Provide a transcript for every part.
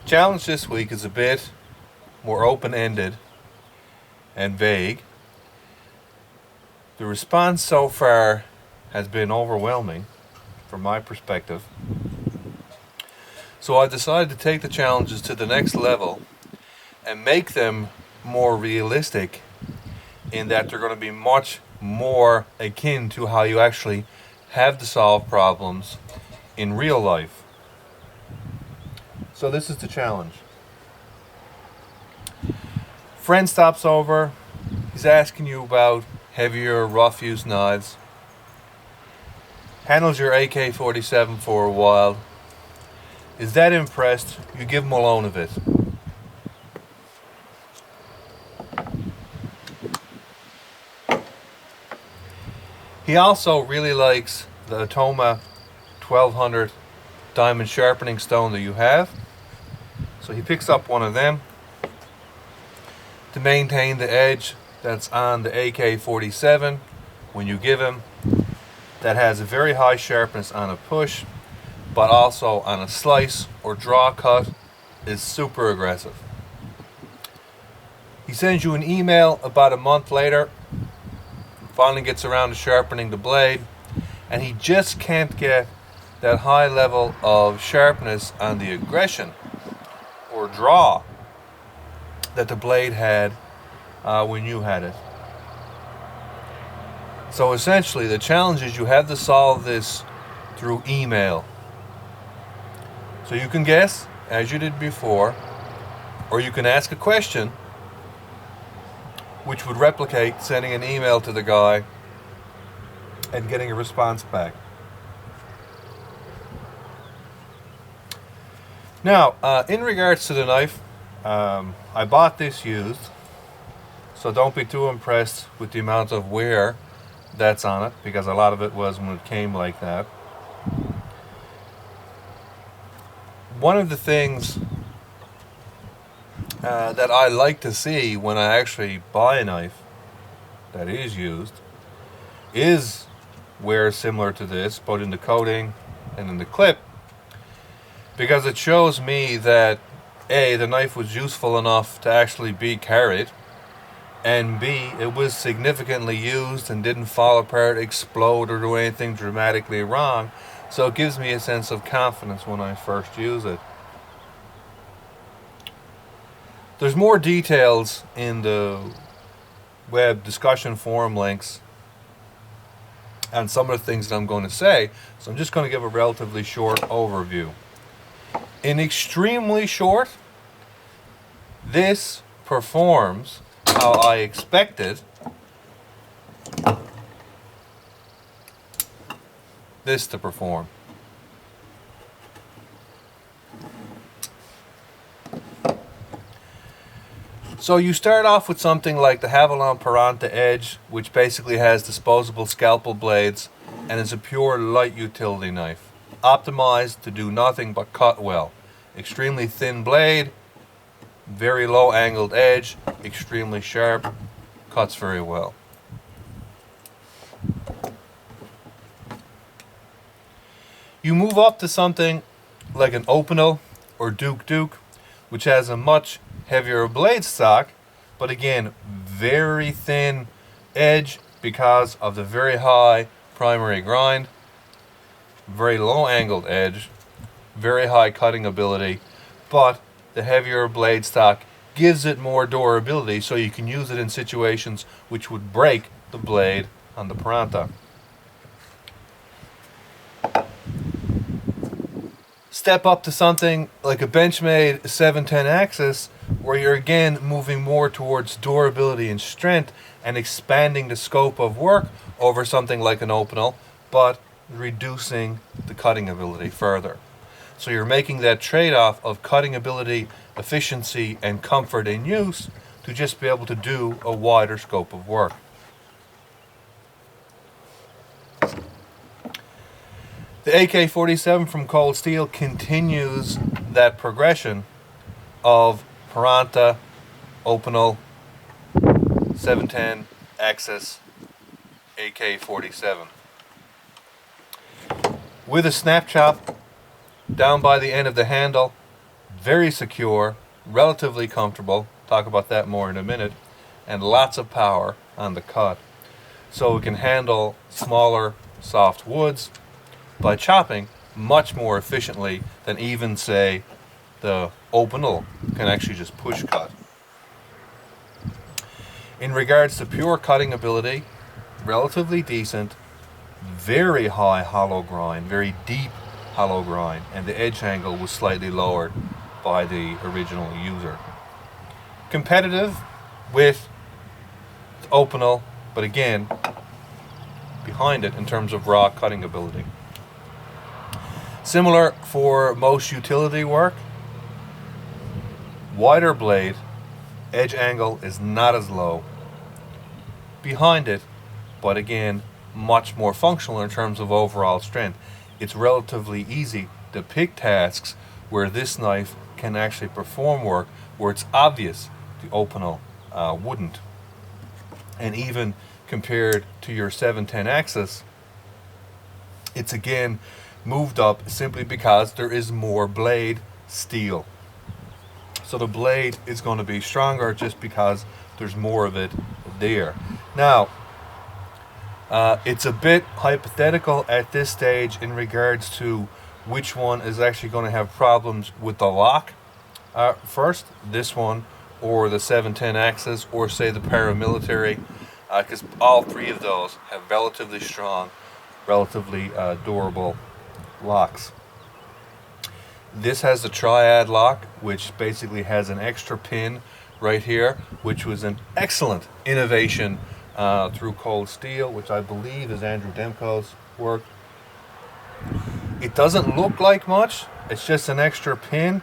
Challenge this week is a bit more open-ended and vague. The response so far has been overwhelming from my perspective. So I decided to take the challenges to the next level and make them more realistic in that they're going to be much more akin to how you actually have to solve problems in real life. So this is the challenge. Friend stops over. He's asking you about heavier, rough use knives. Handles your AK-47 for a while. Is that impressed? You give him a loan of it. He also really likes the Atoma 1200 diamond sharpening stone that you have. So he picks up one of them to maintain the edge that's on the AK-47 when you give him. That has a very high sharpness on a push, but also on a slice or draw cut is super aggressive. He sends you an email about a month later, finally gets around to sharpening the blade, and he just can't get that high level of sharpness on the aggression or draw that the blade had when you had it. So essentially the challenge is you have to solve this through email. So you can guess as you did before, or you can ask a question which would replicate sending an email to the guy and getting a response back. Now, in regards to the knife, I bought this used, so don't be too impressed with the amount of wear that's on it, because a lot of it was when it came like that. One of the things that I like to see when I actually buy a knife that is used is wear similar to this, both in the coating and in the clip, because it shows me that A, the knife was useful enough to actually be carried, and B, it was significantly used and didn't fall apart, explode, or do anything dramatically wrong. So it gives me a sense of confidence when I first use it. There's more details in the web discussion forum links on some of the things that I'm going to say, so I'm just going to give a relatively short overview. In extremely short, this performs how I expected this to perform. So you start off with something like the Havalon Paranta Edge, which basically has disposable scalpel blades and is a pure light utility knife, optimized to do nothing but cut well. Extremely thin blade, very low angled edge, extremely sharp, cuts very well. You move up to something like an Opinel or Duke, which has a much heavier blade stock, but again, very thin edge because of the very high primary grind, very low angled edge, very high cutting ability, but the heavier blade stock gives it more durability, so you can use it in situations which would break the blade on the Paranta. Step up to something like a Benchmade 710 Axis, where you're again moving more towards durability and strength and expanding the scope of work over something like an Opinel, but reducing the cutting ability further. So you're making that trade-off of cutting ability, efficiency, and comfort in use to just be able to do a wider scope of work. The AK-47 from Cold Steel continues that progression of Paranta, Opinel, 710, Axis, AK-47. With a snap chop down by the end of the handle, very secure, relatively comfortable, talk about that more in a minute, and lots of power on the cut. So it can handle smaller, soft woods by chopping much more efficiently than even, say, the Opinel can actually just push cut. In regards to pure cutting ability, relatively decent, very high hollow grind, very deep hollow grind, and the edge angle was slightly lowered by the original user. Competitive with Opinel, but again, behind it in terms of raw cutting ability. Similar for most utility work, wider blade, edge angle is not as low. Behind it, but again, much more functional in terms of overall strength. It's relatively easy to pick tasks where this knife can actually perform work where it's obvious the Opinel wouldn't. And even compared to your 710 Axis, it's again moved up simply because there is more blade steel. So the blade is going to be stronger just because there's more of it there. Now, it's a bit hypothetical at this stage in regards to which one is actually going to have problems with the lock first, this one or the 710 Axis, or say the Paramilitary, because all three of those have relatively strong, relatively durable locks. This has the triad lock, which basically has an extra pin right here, which was an excellent innovation through Cold Steel, which I believe is Andrew Demko's work. It doesn't look like much, it's just an extra pin,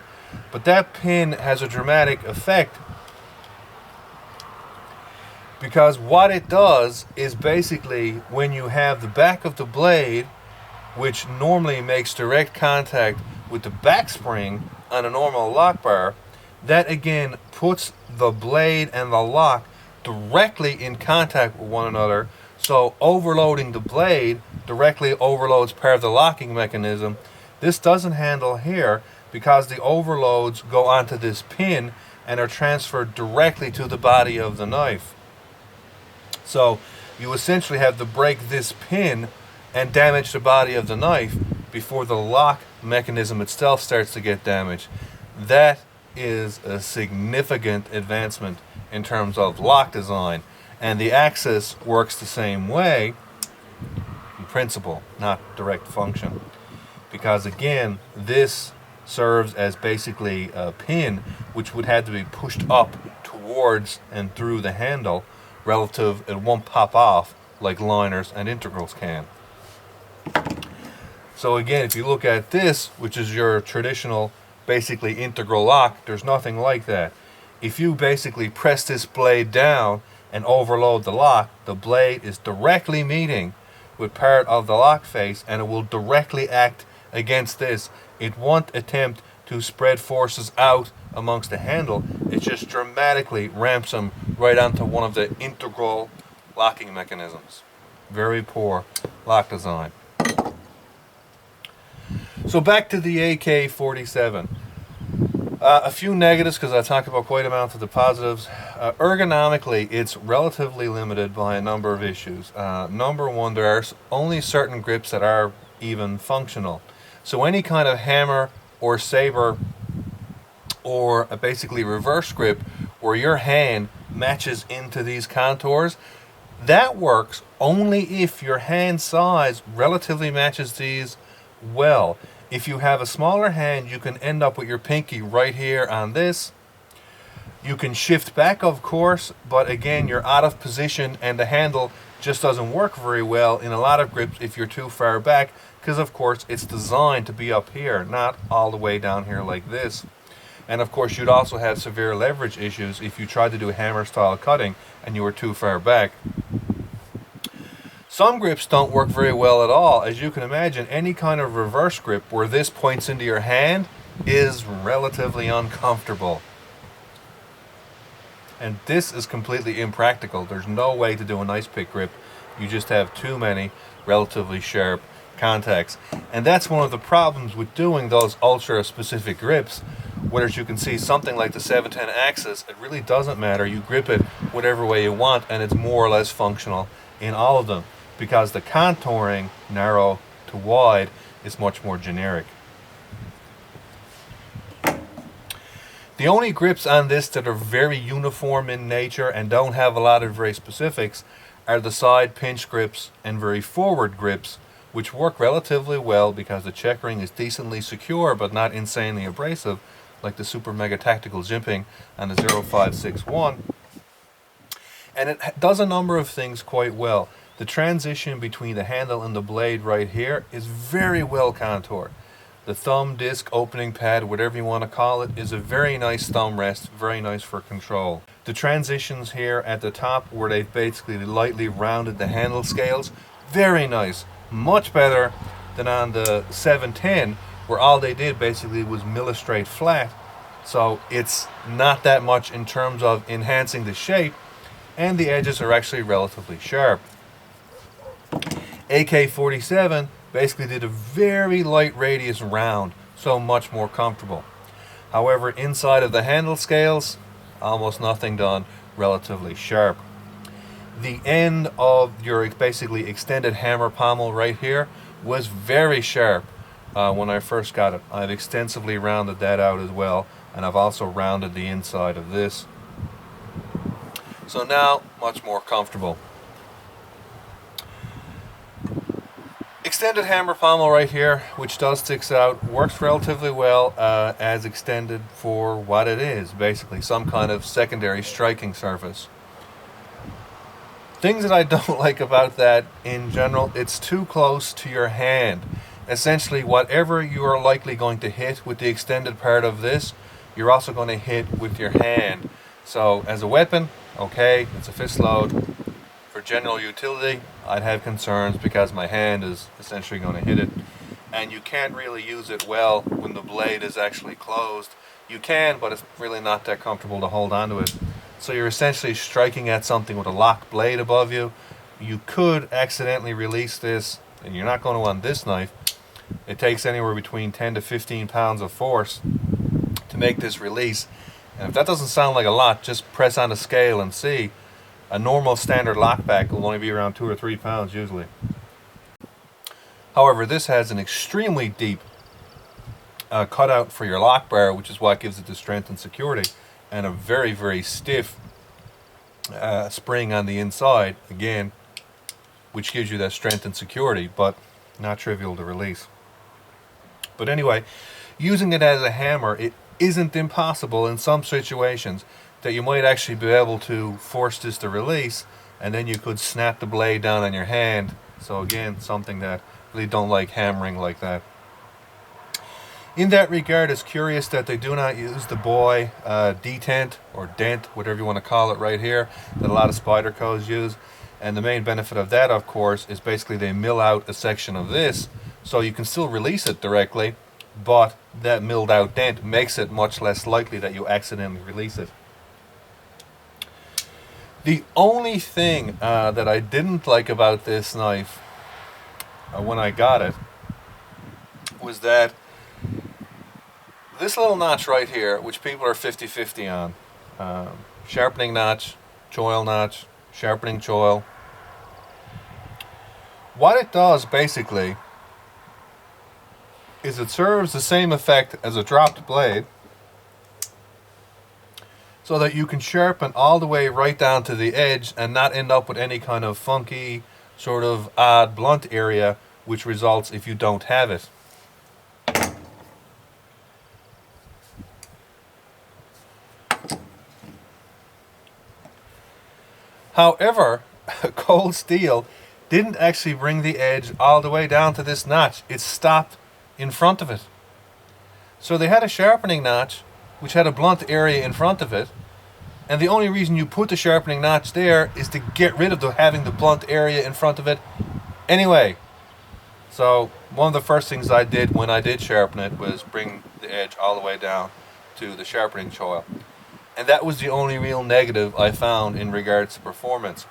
but that pin has a dramatic effect, because what it does is basically when you have the back of the blade, which normally makes direct contact with the back spring on a normal lock bar, that again puts the blade and the lock directly in contact with one another. So overloading the blade directly overloads part of the locking mechanism. This doesn't handle here because the overloads go onto this pin and are transferred directly to the body of the knife. So you essentially have to break this pin and damage the body of the knife before the lock mechanism itself starts to get damaged. That is a significant advancement in terms of lock design, and the Axis works the same way in principle, not direct function, because again this serves as basically a pin which would have to be pushed up towards and through the handle relative, it won't pop off like liners and integrals can. So again, if you look at this, which is your traditional basically integral lock, there's nothing like that. If you basically press this blade down and overload the lock, the blade is directly meeting with part of the lock face and it will directly act against this. It won't attempt to spread forces out amongst the handle, it just dramatically ramps them right onto one of the integral locking mechanisms. Very poor lock design. So back to the AK-47. A few negatives, because I talked about quite a amount of the positives. Ergonomically, it's relatively limited by a number of issues. Number one, there are only certain grips that are even functional. So any kind of hammer or saber or a basically reverse grip where your hand matches into these contours, that works only if your hand size relatively matches these well. If you have a smaller hand, you can end up with your pinky right here on this. You can shift back, of course, but again, you're out of position and the handle just doesn't work very well in a lot of grips if you're too far back, because of course it's designed to be up here, not all the way down here like this. And of course you'd also have severe leverage issues if you tried to do hammer style cutting and you were too far back. Some grips don't work very well at all. As you can imagine, any kind of reverse grip where this points into your hand is relatively uncomfortable. And this is completely impractical. There's no way to do a nice pick grip. You just have too many relatively sharp contacts. And that's one of the problems with doing those ultra specific grips Whereas you can see something like the 710 Axis, it really doesn't matter. You grip it whatever way you want, and it's more or less functional in all of them, because the contouring, narrow to wide, is much more generic. The only grips on this that are very uniform in nature and don't have a lot of very specifics are the side pinch grips and very forward grips, which work relatively well because the checkering is decently secure but not insanely abrasive, like the Super Mega Tactical Jimping and the 0561. And it does a number of things quite well. The transition between the handle and the blade right here is very well contoured. The thumb disc opening pad, whatever you want to call it, is a very nice thumb rest, very nice for control. The transitions here at the top, where they've basically lightly rounded the handle scales, very nice. Much better than on the 710, where all they did basically was mill it straight flat. So it's not that much in terms of enhancing the shape, and the edges are actually relatively sharp. AK-47 basically did a very light radius round, so much more comfortable. However, inside of the handle scales, almost nothing done, relatively sharp. The end of your basically extended hammer pommel right here was very sharp when I first got it. I've extensively rounded that out as well, and I've also rounded the inside of this. So now, much more comfortable. Extended hammer pommel right here, which does sticks out, works relatively well as extended for what it is, basically some kind of secondary striking surface. Things that I don't like about that in general, it's too close to your hand. Essentially, whatever you are likely going to hit with the extended part of this, you're also going to hit with your hand. So as a weapon, okay, it's a fist load. For general utility, I'd have concerns because my hand is essentially going to hit it, and you can't really use it well when the blade is actually closed. You can, but it's really not that comfortable to hold onto it. So you're essentially striking at something with a locked blade above you. You could accidentally release this, and you're not going to on this knife. It takes anywhere between 10 to 15 pounds of force to make this release. And if that doesn't sound like a lot, just press on the scale and see. A normal standard lockback will only be around 2 or 3 pounds usually. However, this has an extremely deep cutout for your lock bar, which is what gives it the strength and security, and a very, very stiff spring on the inside, again, which gives you that strength and security, but not trivial to release. But anyway, using it as a hammer, it isn't impossible in some situations that you might actually be able to force this to release, and then you could snap the blade down on your hand. So again, something that really don't like hammering like that. In that regard, it's curious that they do not use the buoy detent or dent, whatever you want to call it right here, that a lot of Spydercos use. And the main benefit of that, of course, is basically they mill out a section of this, so you can still release it directly, but that milled out dent makes it much less likely that you accidentally release it. The only thing that I didn't like about this knife when I got it was that this little notch right here, which people are 50-50 on, sharpening notch, choil notch, sharpening choil, what it does basically is it serves the same effect as a dropped blade, so that you can sharpen all the way right down to the edge and not end up with any kind of funky, sort of odd blunt area, which results if you don't have it. However, cold steel didn't actually bring the edge all the way down to this notch. It stopped in front of it. So they had a sharpening notch which had a blunt area in front of it, and the only reason you put the sharpening notch there is to get rid of having the blunt area in front of it anyway. So one of the first things I did when I did sharpen it was bring the edge all the way down to the sharpening choil. And that was the only real negative I found in regards to performance.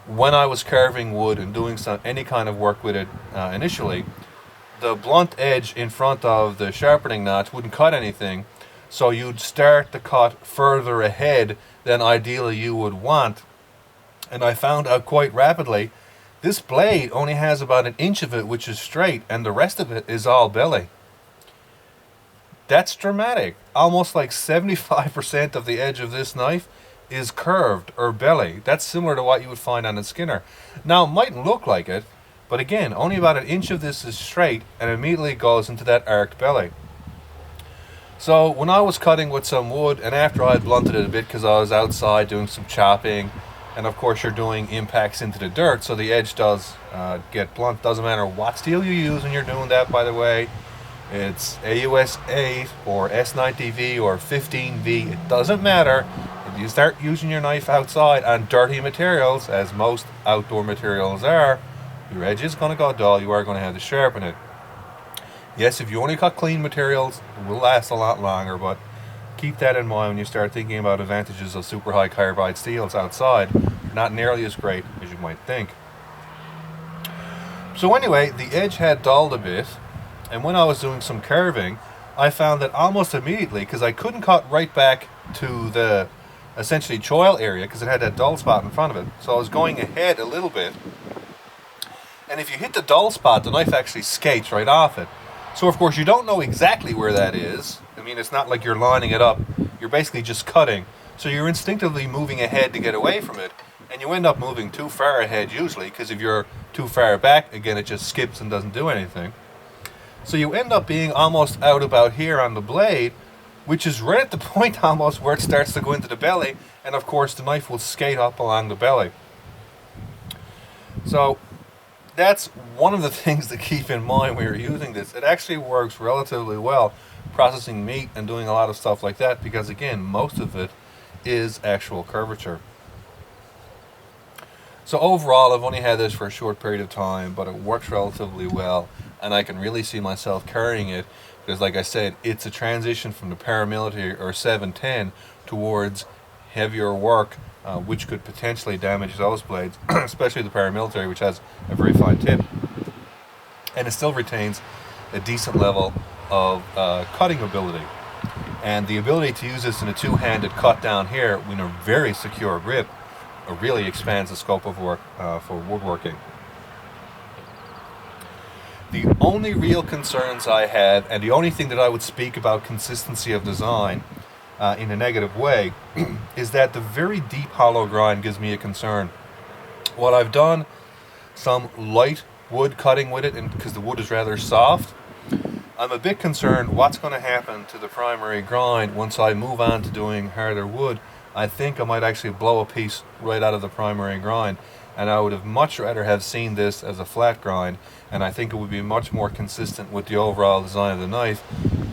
When I was carving wood and doing any kind of work with it initially, the blunt edge in front of the sharpening notch wouldn't cut anything, So you'd start the cut further ahead than ideally you would want. And I found out quite rapidly, this blade only has about an inch of it which is straight, and the rest of it is all belly. That's dramatic. Almost like 75% of the edge of this knife is curved or belly. That's similar to what you would find on a Skinner. Now, it mightn't look like it, but again, only about an inch of this is straight and immediately goes into that arced belly. So when I was cutting with some wood, and after I had blunted it a bit because I was outside doing some chopping, and of course you're doing impacts into the dirt, so the edge does get blunt. Doesn't matter what steel you use when you're doing that, by the way. It's AUS-8 or S90V or 15V, it doesn't matter. If you start using your knife outside on dirty materials, as most outdoor materials are, your edge is going to go dull, you are going to have to sharpen it. Yes, if you only cut clean materials, it will last a lot longer, but keep that in mind when you start thinking about advantages of super high carbide steels outside. They're not nearly as great as you might think. So anyway, the edge had dulled a bit, and when I was doing some curving, I found that almost immediately, because I couldn't cut right back to the essentially choil area because it had that dull spot in front of it, so I was going ahead a little bit, and if you hit the dull spot, the knife actually skates right off it. So of course you don't know exactly where that is. I mean, it's not like you're lining it up, you're basically just cutting, so you're instinctively moving ahead to get away from it, and you end up moving too far ahead usually, because if you're too far back, again, it just skips and doesn't do anything. So you end up being almost out about here on the blade, which is right at the point almost where it starts to go into the belly, and of course the knife will skate up along the belly. So that's one of the things to keep in mind when you're using this. It actually works relatively well processing meat and doing a lot of stuff like that, because again, most of it is actual curvature. So overall, I've only had this for a short period of time, but it works relatively well, and I can really see myself carrying it, because like I said, it's a transition from the Paramilitary or 710 towards heavier work, which could potentially damage those blades, especially the Paramilitary, which has a very fine tip. And it still retains a decent level of cutting ability. And the ability to use this in a two-handed cut down here with a very secure grip really expands the scope of work for woodworking. The only real concerns I have, and the only thing that I would speak about consistency of design in a negative way, is that the very deep hollow grind gives me a concern. What I've done, some light wood cutting with it, and because the wood is rather soft, I'm a bit concerned what's going to happen to the primary grind once I move on to doing harder wood. I think I might actually blow a piece right out of the primary grind, and I would have much rather have seen this as a flat grind, and I think it would be much more consistent with the overall design of the knife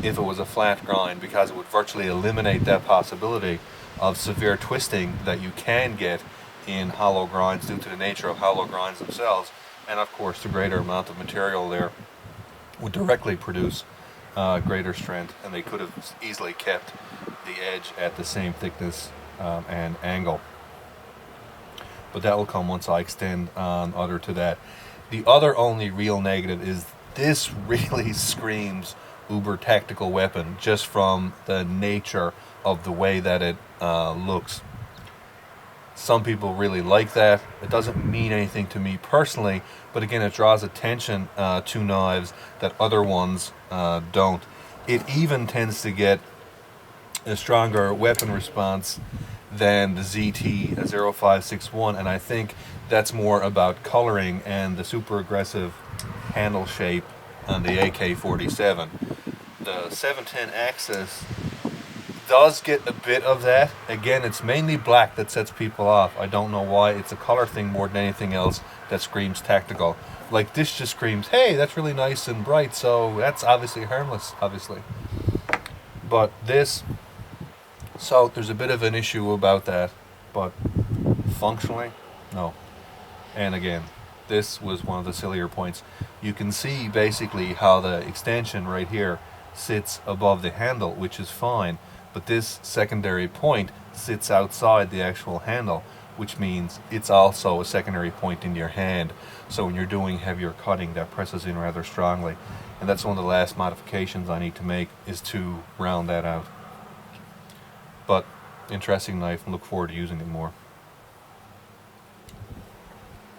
if it was a flat grind, because it would virtually eliminate that possibility of severe twisting that you can get in hollow grinds due to the nature of hollow grinds themselves, and of course the greater amount of material there would directly produce greater strength, and they could have easily kept the edge at the same thickness and angle. But that will come once I extend on other to that. The other only real negative is this really screams uber tactical weapon just from the nature of the way that it looks. Some people really like that. It doesn't mean anything to me personally, but again, it draws attention to knives that other ones don't. It even tends to get a stronger weapon response than the ZT-0561, and I think that's more about coloring and the super aggressive handle shape on the AK-47. The 710 Axis does get a bit of that. Again, it's mainly black that sets people off. I don't know why. It's a color thing more than anything else that screams tactical. Like this just screams, hey, that's really nice and bright, so that's obviously harmless, obviously. But this, so there's a bit of an issue about that, but functionally, no. And again, this was one of the sillier points. You can see basically how the extension right here sits above the handle, which is fine, but this secondary point sits outside the actual handle, which means it's also a secondary point in your hand. So when you're doing heavier cutting, that presses in rather strongly. And that's one of the last modifications I need to make, is to round that out. But interesting knife, and look forward to using it more.